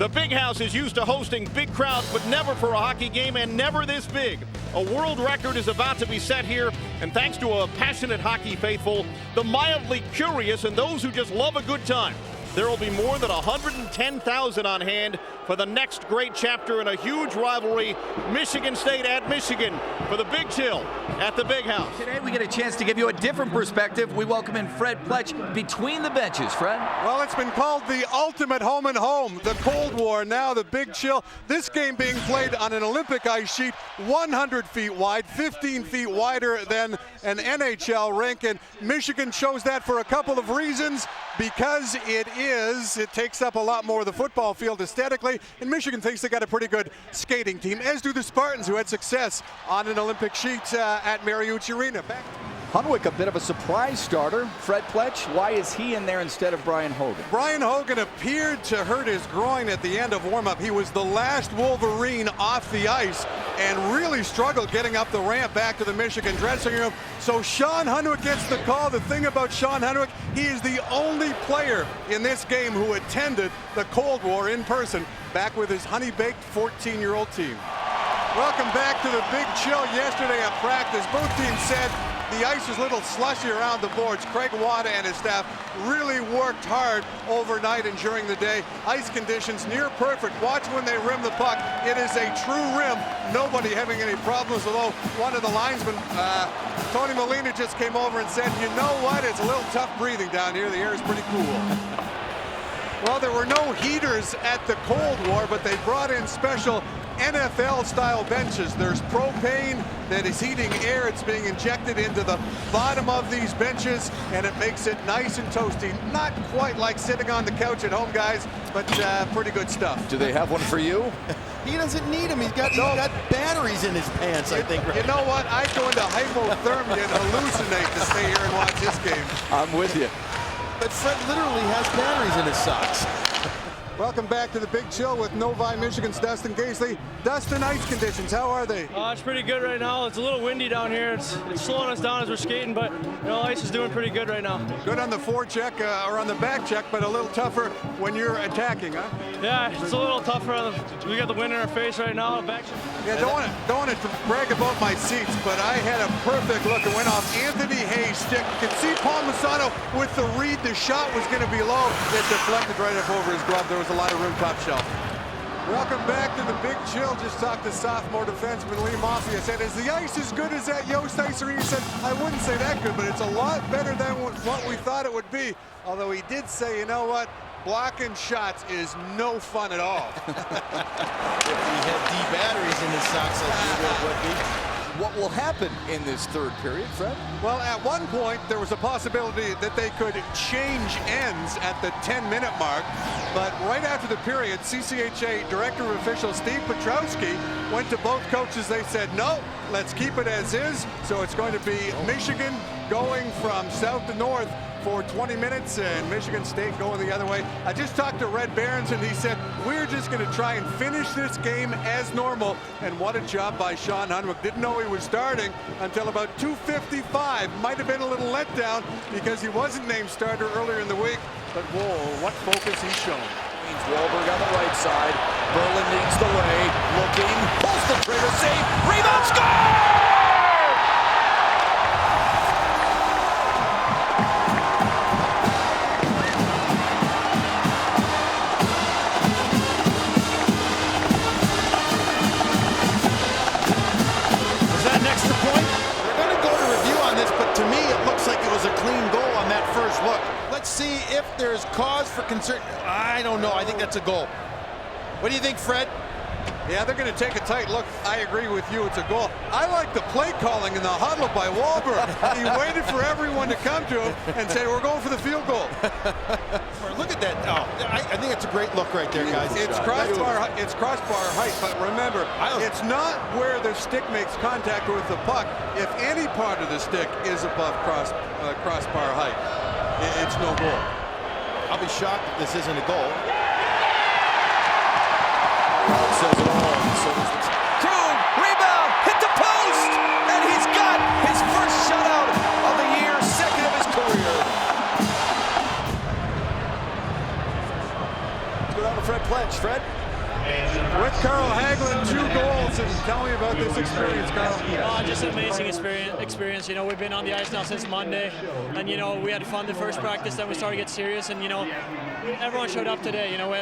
The Big House is used to hosting big crowds, but never for a hockey game, and never this big. A world record is about to be set here, and thanks to a passionate hockey faithful, the mildly curious, and those who just love a good time, there will be more than 110,000 on hand for the next great chapter in a huge rivalry, Michigan State at Michigan, for the Big Chill at the Big House. Today we get a chance to give you a different perspective. We welcome in Fred Pletsch between the benches. Fred? Well, it's been called the ultimate home and home, the Cold War, now the Big Chill. This game being played on an Olympic ice sheet, 100 feet wide, 15 feet wider than an NHL rink, and Michigan chose that for a couple of reasons. Because it takes up a lot more of the football field aesthetically, and Michigan thinks they got a pretty good skating team, as do the Spartans, who had success on an Olympic sheet at Mariucci Arena. Hunwick, a bit of a surprise starter. Fred Pletsch, why is he in there instead of Brian Hogan? Brian Hogan appeared to hurt his groin at the end of warm-up. He was the last Wolverine off the ice and really struggled getting up the ramp back to the Michigan dressing room. So Sean Hunwick gets the call. The thing about Sean Hunwick, he is the only player in this game who attended the Cold War in person, back with his honey-baked 14-year-old team. Welcome back to the Big Chill. Yesterday at practice, both teams said the ice was a little slushy around the boards. Craig Wada and his staff really worked hard overnight and during the day. Ice conditions near perfect. Watch when they rim the puck. It is a true rim. Nobody having any problems, although one of the linesmen, Tony Molina, just came over and said, you know what, it's a little tough breathing down here. The air is pretty cool. Well, there were no heaters at the Cold War, but they brought in special NFL-style benches. There's propane that is heating air. It's being injected into the bottom of these benches, and it makes it nice and toasty. Not quite like sitting on the couch at home, guys, but pretty good stuff. Do they have one for you? He doesn't need them. He's got batteries in his pants, I think. You know what? I'd go into hypothermia and hallucinate to stay here and watch this game. I'm with you. But Fred literally has batteries in his socks. Welcome back to the Big Chill with Novi, Michigan's Dustin Gaisley. Dustin, ice conditions, how are they? It's pretty good right now. It's a little windy down here. It's slowing us down as we're skating, but ice is doing pretty good right now. Good on the forecheck or on the back check, but a little tougher when you're attacking, huh? Yeah, it's a little tougher. We got the wind in our face right now. Back check. Yeah, don't want to brag about my seats, but I had a perfect look. It went off Anthony Hayes' stick. You can see Paul Masano with the read. The shot was going to be low. It deflected right up over his glove. There was a lot of room top shelf. Welcome back to the Big Chill. Just talked to sophomore defenseman Lee Mossy. I said, is the ice as good as that Yost Ice Arena? He said, I wouldn't say that good, but it's a lot better than what we thought it would be. Although he did say, you know what? Blocking shots is no fun at all. If he had D batteries in his socks, like would be. What will happen in this third period, Fred? Well, at one point, there was a possibility that they could change ends at the 10-minute mark. But right after the period, CCHA Director of Officials Steve Petrowski went to both coaches. They said, no, let's keep it as is. So it's going to be Michigan going from south to north for 20 minutes and Michigan State going the other way. I just talked to Red Behrens and he said, we're just going to try and finish this game as normal. And what a job by Sean Hunwick. Didn't know he was starting until about 2:55. Might have been a little letdown because he wasn't named starter earlier in the week. But whoa, what focus he's shown. Wahlberg on the right side. Berlin leads the way. Looking. Pulls the trigger. Save. Rebound. Score! To me, it looks like it was a clean goal on that first look. Let's see if there's cause for concern. I don't know. I think that's a goal. What do you think, Fred? Yeah, they're going to take a tight look. I agree with you. It's a goal. I like the play calling in the huddle by Wahlberg. He waited for everyone to come to him and said, we're going for the field goal. Look at that. Oh, I think it's a great look right there, guys. It's crossbar height, but remember, it's not where the stick makes contact with the puck. If any part of the stick is above crossbar height, it's no goal. I'll be shocked if this isn't a goal. Says it all. Krug, rebound, hit the post, and he's got his first shutout of the year, second of his career. down to Fred Pledge. Fred? With Carl Hagelin, 2 goals, and tell me about this experience, Carl. Just an amazing experience. You know, we've been on the ice now since Monday, and you know, we had fun the first practice, then we started to get serious, and you know, everyone showed up today. You know,